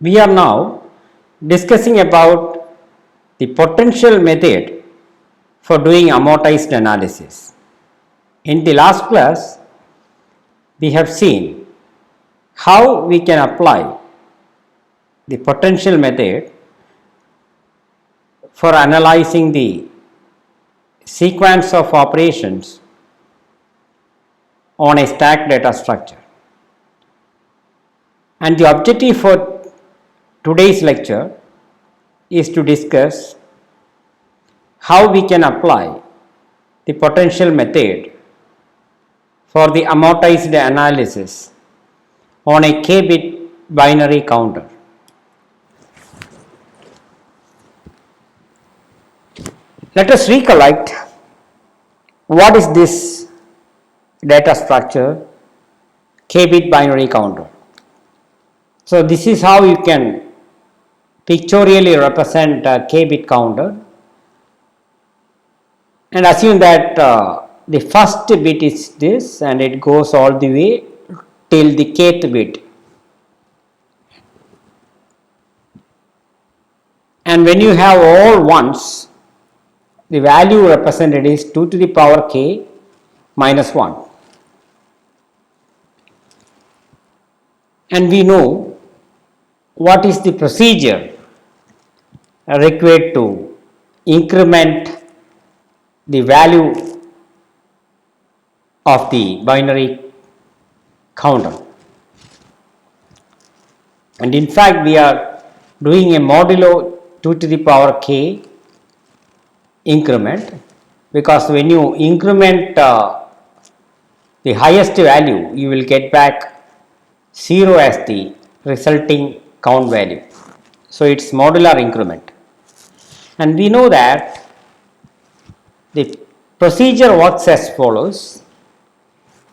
We are now discussing about the potential method for doing amortized analysis. In the last class, we have seen how we can apply the potential method for analyzing the sequence of operations on a stacked data structure. And the objective for today's lecture is to discuss how we can apply the potential method for the amortized analysis on a k-bit binary counter. Let us recollect what is this data structure k-bit binary counter. So this is how you can pictorially represent a k-bit counter, and assume that the first bit is this and it goes all the way till the kth bit, and when you have all ones, the value represented is 2 to the power k minus 1, and we know what is the procedure required to increment the value of the binary counter. And in fact, we are doing a modulo 2 to the power k increment, because when you increment the highest value, you will get back 0 as the resulting count value. So it's modular increment, and we know that the procedure works as follows.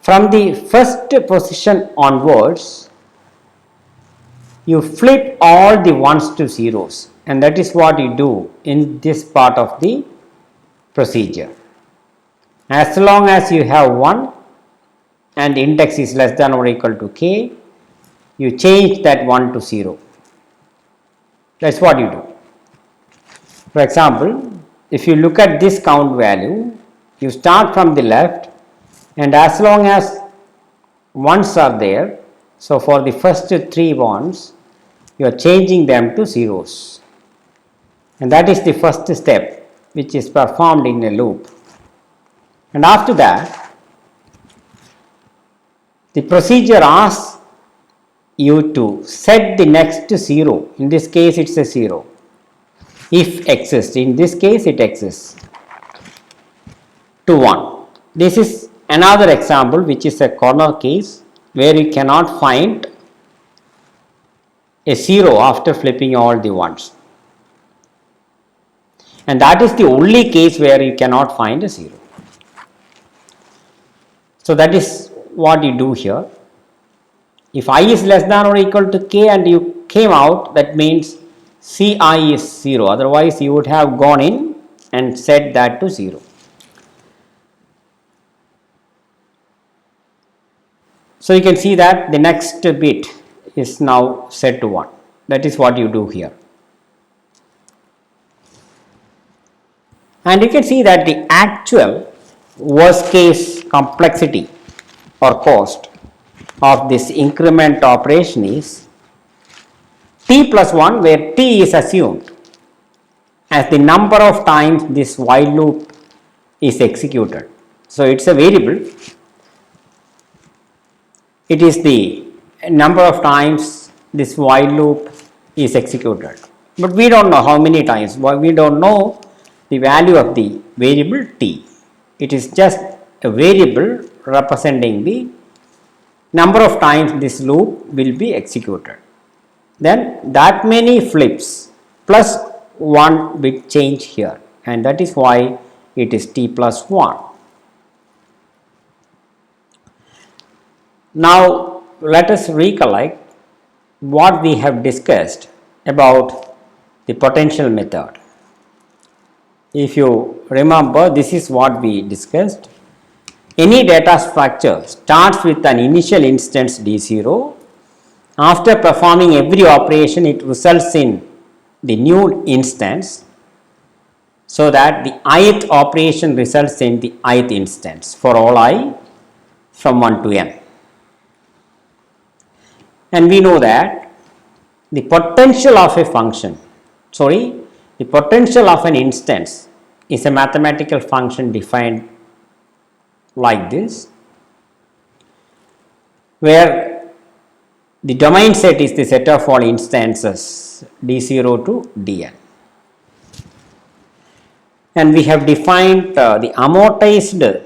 From the first position onwards, you flip all the ones to zeros, and that is what you do in this part of the procedure. As long as you have 1 and the index is less than or equal to k, you change that 1 to 0. That is what you do. For example, if you look at this count value, you start from the left, and as long as ones are there, so for the first 3 ones, you are changing them to zeros, and that is the first step which is performed in a loop. And after that, the procedure asks you to set the next 0. In this case, it's a 0. If exists, in this case it exists, to 1. This is another example which is a corner case where you cannot find a 0 after flipping all the ones, and that is the only case where you cannot find a 0. So that is what you do here. If I is less than or equal to k and you came out, that means Ci is 0, otherwise you would have gone in and set that to 0. So you can see that the next bit is now set to 1. That is what you do here. And you can see that the actual worst case complexity or cost of this increment operation is t plus 1, where t is assumed as the number of times this while loop is executed. So it's a variable. It is the number of times this while loop is executed, but we don't know how many times. We don't know the value of the variable t. It is just a variable representing the number of times this loop will be executed. Then that many flips plus 1 bit change here, and that is why it is t plus 1. Now let us recollect what we have discussed about the potential method. If you remember, this is what we discussed. Any data structure starts with an initial instance D0 After performing every operation, it results in the new instance, so that the ith operation results in the ith instance for all I from 1 to n. And we know that the potential of a function, the potential of an instance is a mathematical function defined like this, where the domain set is the set of all instances d0 to dn. And we have defined the amortized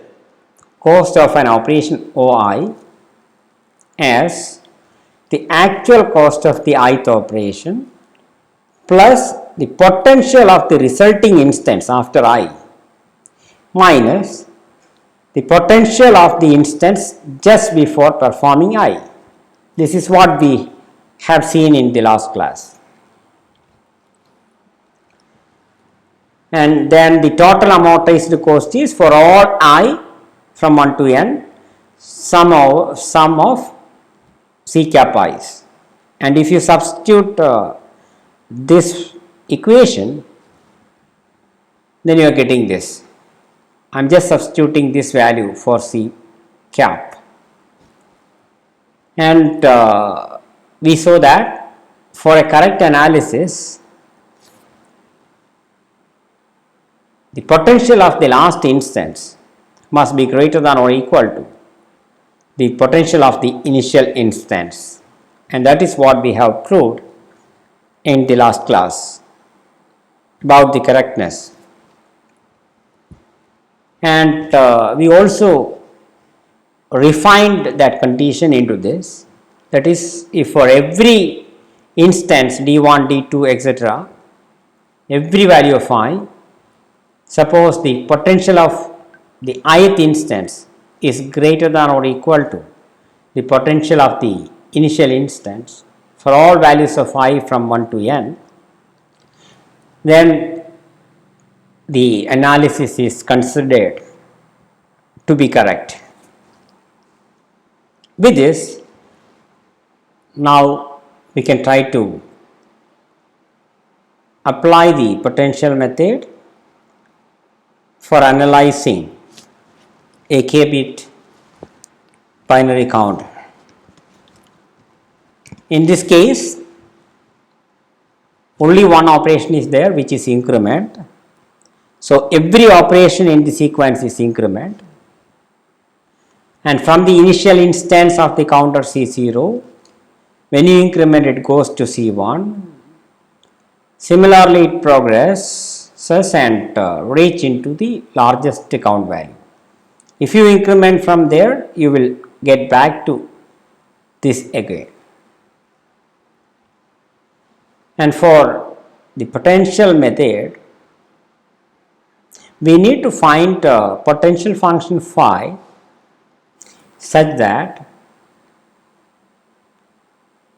cost of an operation OI as the actual cost of the ith operation plus the potential of the resulting instance after I minus the potential of the instance just before performing I. This is what we have seen in the last class. And then the total amortized cost is for all I from 1 to n sum of C cap i's. And if you substitute this equation, then you are getting this. I am just substituting this value for C cap. And we saw that for a correct analysis, the potential of the last instance must be greater than or equal to the potential of the initial instance, and that is what we have proved in the last class about the correctness. And we also refined that condition into this, that is, if for every instance d1, d2, etc., every value of I, suppose the potential of the ith instance is greater than or equal to the potential of the initial instance for all values of I from 1 to n, then the analysis is considered to be correct. With this, now we can try to apply the potential method for analyzing a k-bit binary counter. In this case, only one operation is there, which is increment. So every operation in the sequence is increment, and from the initial instance of the counter C0, when you increment it goes to C1. Similarly, it progresses and reach into the largest count value. If you increment from there, you will get back to this again. And for the potential method, we need to find a potential function phi such that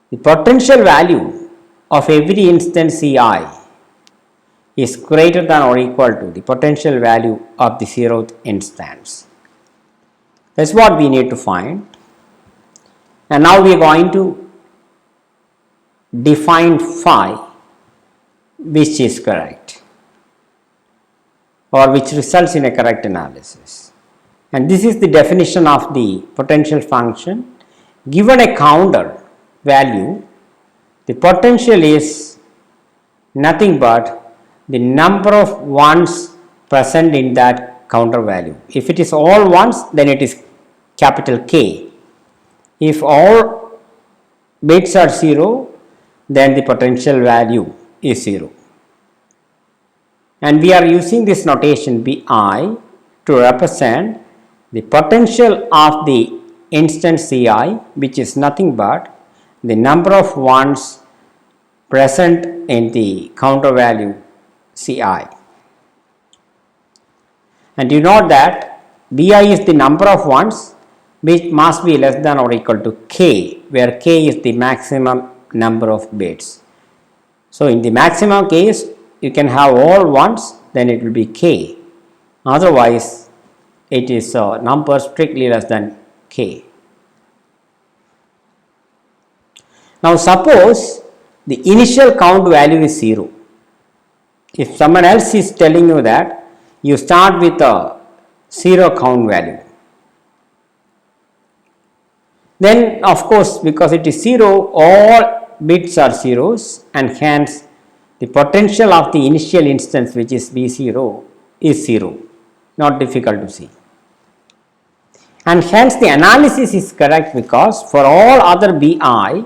the potential value of every instance Ci is greater than or equal to the potential value of the 0th instance. That is what we need to find. And now we are going to define phi, which is correct or which results in a correct analysis. And this is the definition of the potential function. Given a counter value, the potential is nothing but the number of ones present in that counter value. If it is all ones, then it is capital K. If all bits are 0, then the potential value is 0. And we are using this notation Bi to represent the potential of the instance Ci, which is nothing but the number of ones present in the counter value Ci. And you know that Bi is the number of ones which must be less than or equal to K, where K is the maximum number of bits. So in the maximum case, you can have all ones, then it will be K. Otherwise, it is a number strictly less than K. Now suppose the initial count value is 0. If someone else is telling you that you start with a 0 count value, then of course because it is 0, all bits are zeros, and hence the potential of the initial instance, which is B0, is 0, not difficult to see. And hence the analysis is correct, because for all other Bi,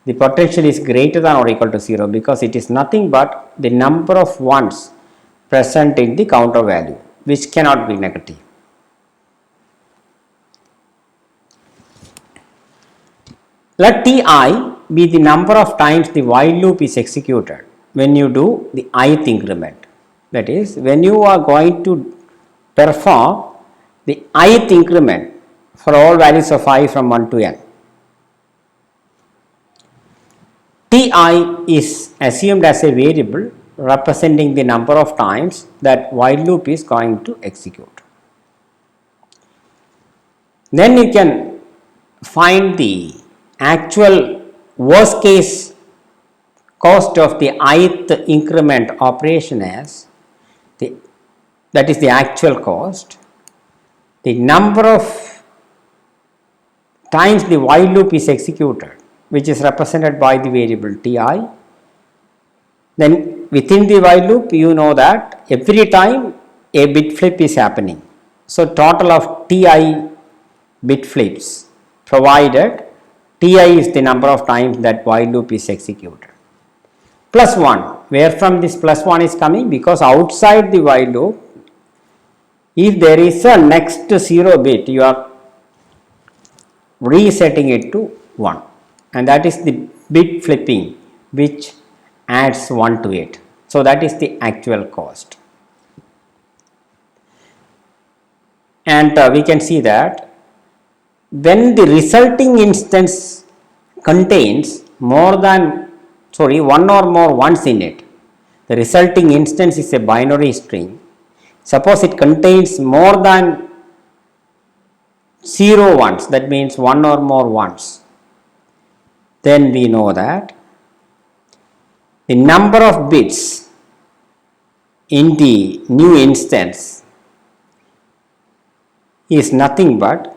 the potential is greater than or equal to 0, because it is nothing but the number of ones present in the counter value, which cannot be negative. Let Ti be the number of times the while loop is executed when you do the ith increment. That is, when you are going to perform the ith increment for all values of I from 1 to n. Ti is assumed as a variable representing the number of times that while loop is going to execute. Then you can find the actual worst case cost of the ith increment operation as that is the actual cost, the number of times the while loop is executed, which is represented by the variable Ti. Then within the while loop, you know that every time a bit flip is happening. So total of Ti bit flips, provided Ti is the number of times that while loop is executed. Plus 1, where from this plus 1 is coming? Because outside the while loop, if there is a next 0 bit, you are resetting it to 1, and that is the bit flipping which adds 1 to it. So that is the actual cost. And we can see that when the resulting instance contains one or more ones in it, the resulting instance is a binary string. Suppose it contains more than 0 ones, that means 1 or more ones, then we know that the number of bits in the new instance is nothing but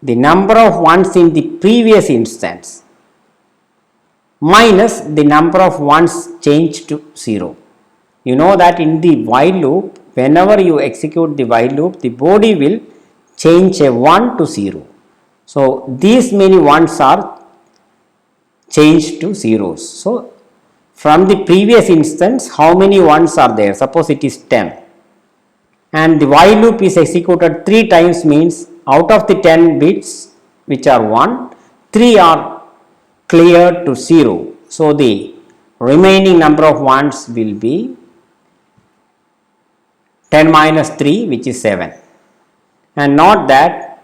the number of ones in the previous instance minus the number of ones changed to 0. You know that in the while loop, whenever you execute the while loop, the body will change a 1 to 0. So these many ones are changed to zeros. So from the previous instance, how many ones are there? Suppose it is 10, and the while loop is executed 3 times, means out of the 10 bits which are 1, 3 are cleared to 0. So the remaining number of ones will be 10 minus 3, which is 7. And not that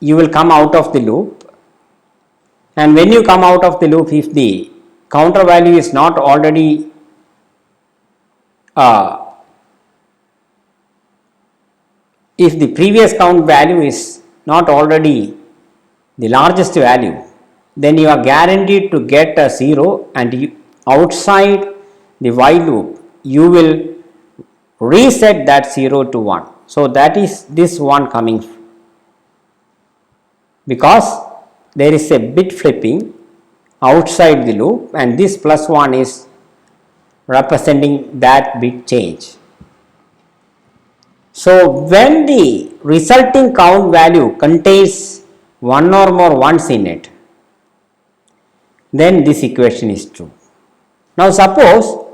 you will come out of the loop, and when you come out of the loop, if the counter value is not already if the previous count value is not already the largest value, then you are guaranteed to get a 0, and outside the while loop you will reset that 0 to 1. So that is this one coming, because there is a bit flipping outside the loop, and this plus 1 is representing that bit change. So when the resulting count value contains 1 or more ones in it, then this equation is true. Now suppose,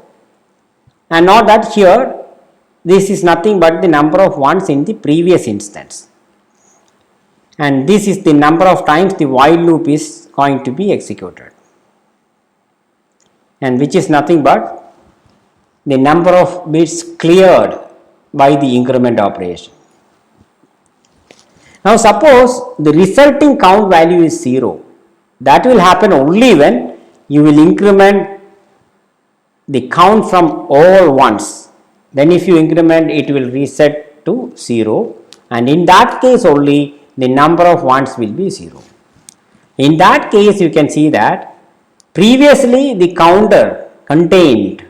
and not that here, this is nothing but the number of ones in the previous instance, and this is the number of times the while loop is going to be executed, and which is nothing but the number of bits cleared by the increment operation. Now suppose the resulting count value is 0. That will happen only when you will increment the count from all ones. Then if you increment, it will reset to 0, and in that case only the number of ones will be 0. In that case, you can see that Previously the counter contained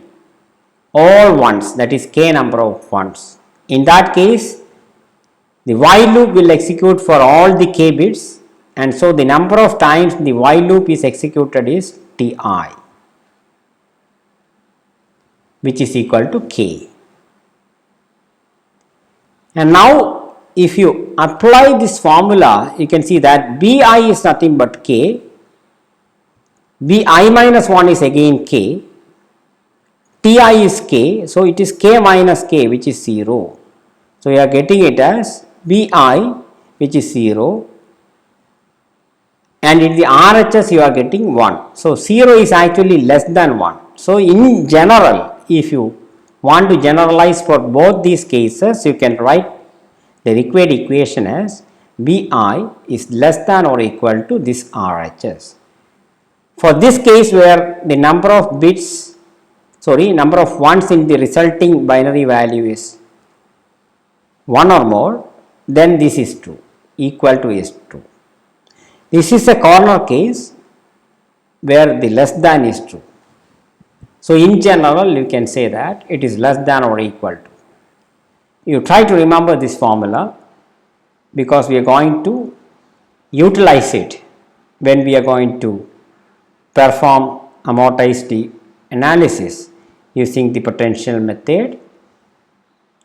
all ones, that is k number of ones. In that case, the while loop will execute for all the k bits, and so the number of times the while loop is executed is ti, which is equal to k. And now if you apply this formula, you can see that bi is nothing but k, bi minus 1 is again k, ti is k, so it is k minus k, which is 0. So you are getting it as bi, which is 0, and in the RHS you are getting 1. So 0 is actually less than 1. So in general, if you want to generalize for both these cases, you can write the required equation as bi is less than or equal to this RHS. For this case where the number of bits, number of ones in the resulting binary value is 1 or more, then this is true, equal to is true. This is a corner case where the less than is true. So in general, you can say that it is less than or equal to. You try to remember this formula, because we are going to utilize it when we are going to perform amortized analysis using the potential method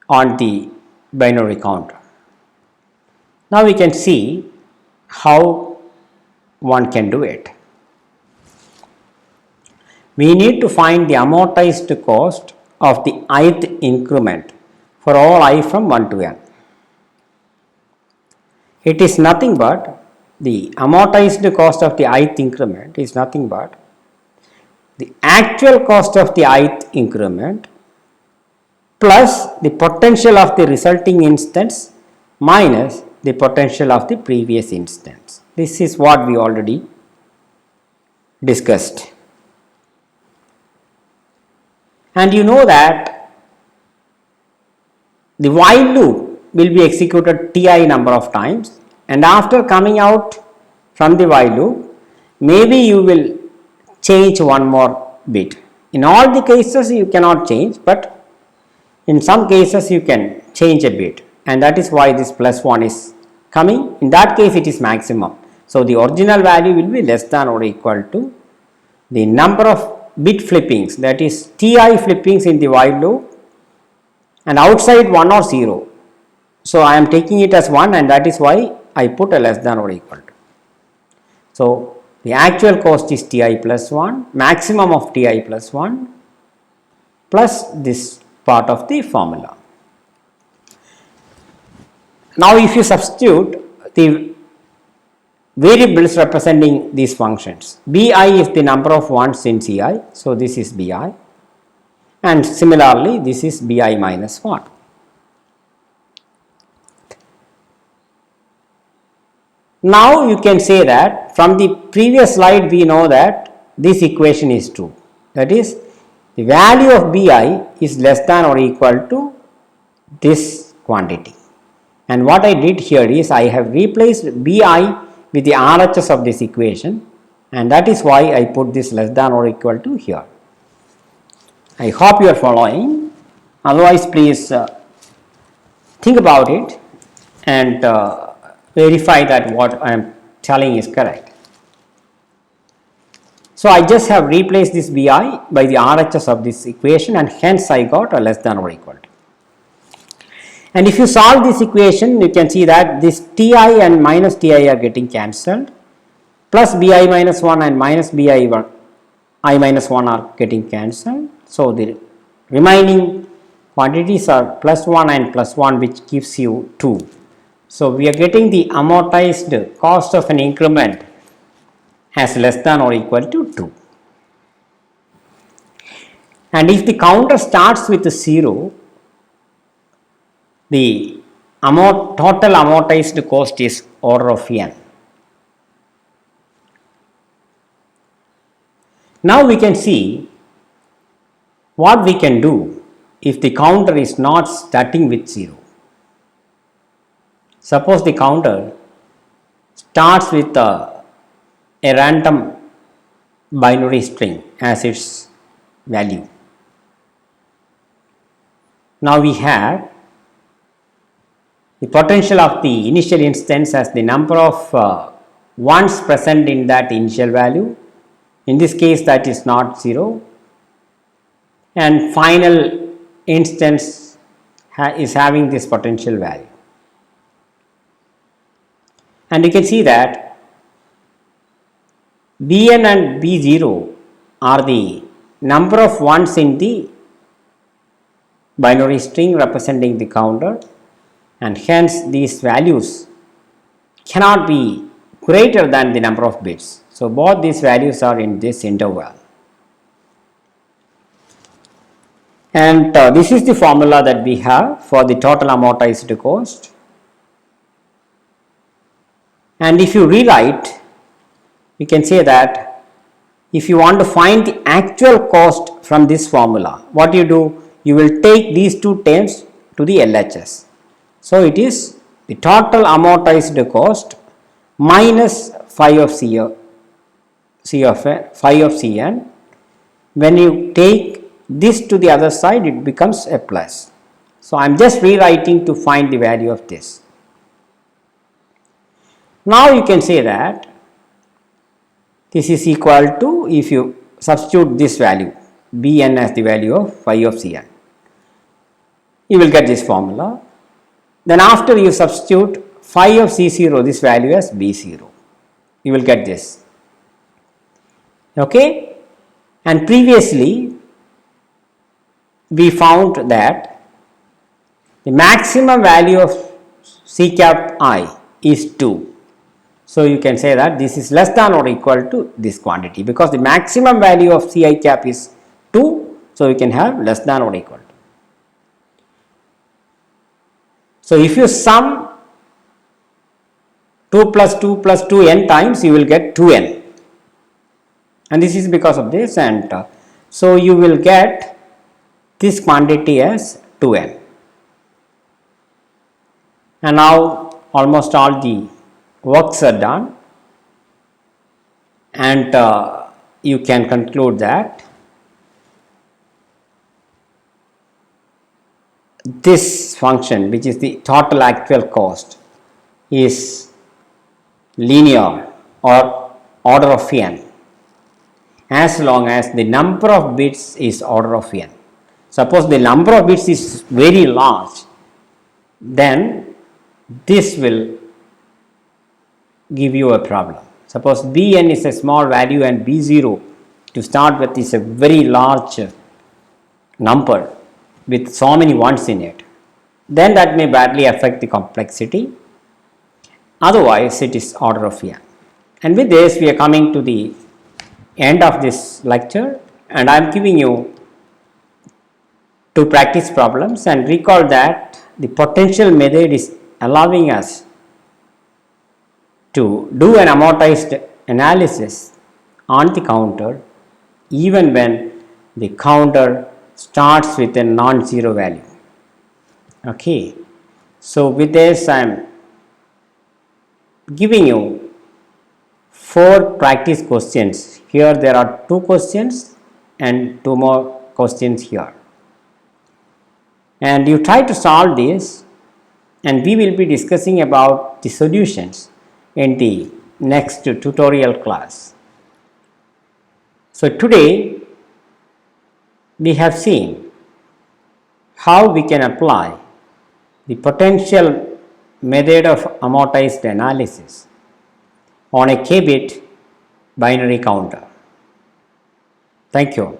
on the binary counter. Now we can see how one can do it. We need to find the amortized cost of the ith increment for all I from 1 to n. It is nothing but the amortized cost of the ith increment is nothing but the actual cost of the ith increment plus the potential of the resulting instance minus the potential of the previous instance. This is what we already discussed. And you know that the while loop will be executed ti number of times, and after coming out from the while loop, maybe you will change one more bit. In all the cases you cannot change, but in some cases you can change a bit, and that is why this plus 1 is coming. In that case it is maximum. So the original value will be less than or equal to the number of bit flippings, that is ti flippings in the while loop, and outside 1 or 0. So I am taking it as 1, and that is why I put a less than or equal to. So the actual cost is ti plus 1, maximum of ti plus 1, plus this part of the formula. Now if you substitute the variables representing these functions, bi is the number of ones in ci, so this is bi, and similarly this is bi minus 1. Now you can say that from the previous slide we know that this equation is true, that is the value of bi is less than or equal to this quantity, and what I did here is I have replaced bi with the RHS of this equation, and that is why I put this less than or equal to here. I hope you are following, otherwise please think about it and verify that what I am telling is correct. So I just have replaced this bi by the RHS of this equation, and hence I got a less than or equal to. And if you solve this equation, you can see that this ti and minus ti are getting cancelled, plus bi minus 1 and minus bi minus 1 are getting cancelled. So the remaining quantities are plus 1 and plus 1, which gives you 2. So we are getting the amortized cost of an increment as less than or equal to 2. And if the counter starts with 0, the total amortized cost is order of n. Now we can see what we can do if the counter is not starting with 0. Suppose the counter starts with a random binary string as its value. Now we have the potential of the initial instance as the number of ones present in that initial value. In this case, that is not 0, and final instance is having this potential value. And you can see that Bn and B0 are the number of ones in the binary string representing the counter, and hence these values cannot be greater than the number of bits. So both these values are in this interval. And this is the formula that we have for the total amortized cost. And if you rewrite, you can say that if you want to find the actual cost from this formula, what you do, you will take these two terms to the LHS. So it is the total amortized cost minus phi of Cn. When you take this to the other side, it becomes a plus. So I am just rewriting to find the value of this. Now you can say that this is equal to, if you substitute this value Bn as the value of phi of Cn, you will get this formula. Then after you substitute phi of C0, this value as B0, you will get this. Okay, and previously we found that the maximum value of C cap I is 2. So you can say that this is less than or equal to this quantity, because the maximum value of Ci cap is 2. So you can have less than or equal to. So if you sum 2 plus 2 plus 2 n times, you will get 2n, and this is because of this, and so you will get this quantity as 2n. And now almost all the works are done, and you can conclude that this function, which is the total actual cost, is linear or order of n, as long as the number of bits is order of n. Suppose the number of bits is very large, then this will give you a problem. Suppose Bn is a small value and B0 to start with is a very large number with so many ones in it, then that may badly affect the complexity. Otherwise, it is order of n. And with this, we are coming to the end of this lecture, and I am giving you 2 practice problems. And recall that the potential method is allowing us to do an amortized analysis on the counter even when the counter starts with a non-zero value. Okay, so with this I am giving you 4 practice questions. Here there are 2 questions and 2 more questions here, and you try to solve this, and we will be discussing about the solutions in the next tutorial class. So today we have seen how we can apply the potential method of amortized analysis on a k-bit binary counter. Thank you.